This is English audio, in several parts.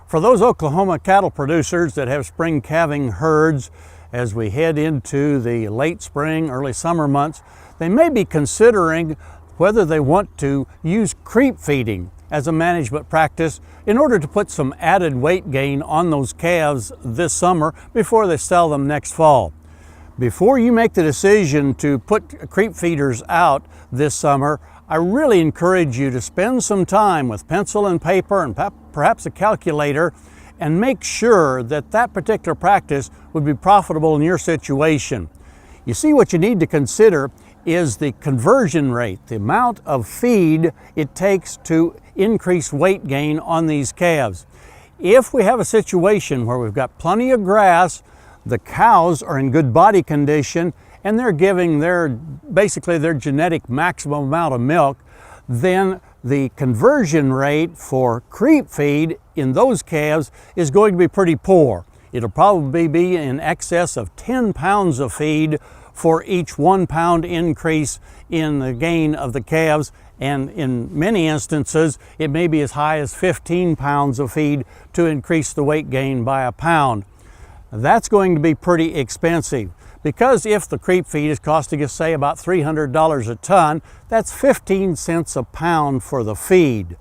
For those Oklahoma cattle producers that have spring calving herds, as we head into the late spring, early summer months, they may be considering whether they want to use creep feeding as a management practice in order to put some added weight gain on those calves this summer before they sell them next fall. Before you make the decision to put creep feeders out this summer, I really encourage you to spend some time with pencil and paper and perhaps a calculator and make sure that that particular practice would be profitable in your situation. You see, what you need to consider is the conversion rate, the amount of feed it takes to increase weight gain on these calves. If we have a situation where we've got plenty of grass, the cows are in good body condition, and they're giving basically their genetic maximum amount of milk, then the conversion rate for creep feed in those calves is going to be pretty poor. It'll probably be in excess of 10 pounds of feed for each 1 pound increase in the gain of the calves, and in many instances it may be as high as 15 pounds of feed to increase the weight gain by a pound. That's going to be pretty expensive, because if the creep feed is costing us, say, about $300 a ton, that's 15 cents a pound for the feed.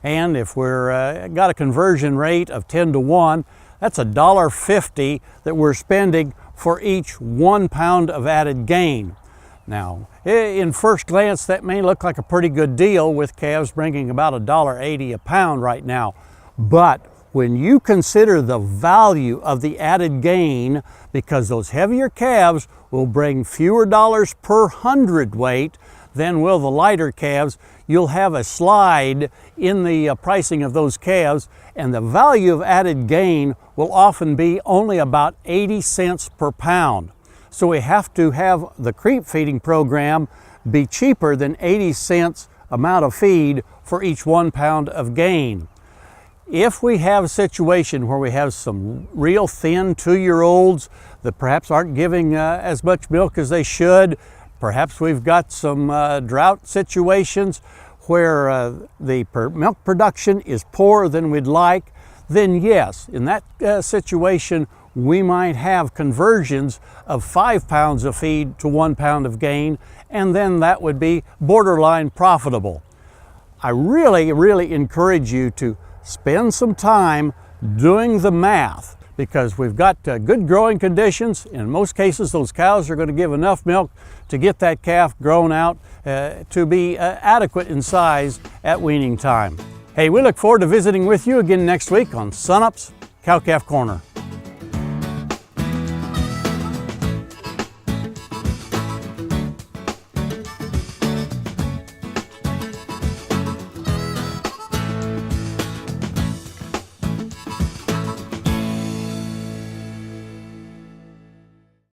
And if we're got a conversion rate of 10 to 1, that's $1.50 that we're spending for each 1 pound of added gain. Now, in first glance, that may look like a pretty good deal, with calves bringing about $1.80 a pound right now. But when you consider the value of the added gain, because those heavier calves will bring fewer dollars per hundredweight than will the lighter calves, you'll have a slide in the pricing of those calves, and the value of added gain will often be only about 80 cents per pound. So we have to have the creep feeding program be cheaper than 80 cents amount of feed for each 1 pound of gain. If we have a situation where we have some real thin 2-year-olds that perhaps aren't giving as much milk as they should, perhaps we've got some drought situations where the milk production is poorer than we'd like, then yes, in that situation, we might have conversions of 5 pounds of feed to 1 pound of gain, and then that would be borderline profitable. I really encourage you to spend some time doing the math, because we've got good growing conditions. In most cases, those cows are going to give enough milk to get that calf grown out to be adequate in size at weaning time. Hey, we look forward to visiting with you again next week on Sunup's Cow-Calf Corner.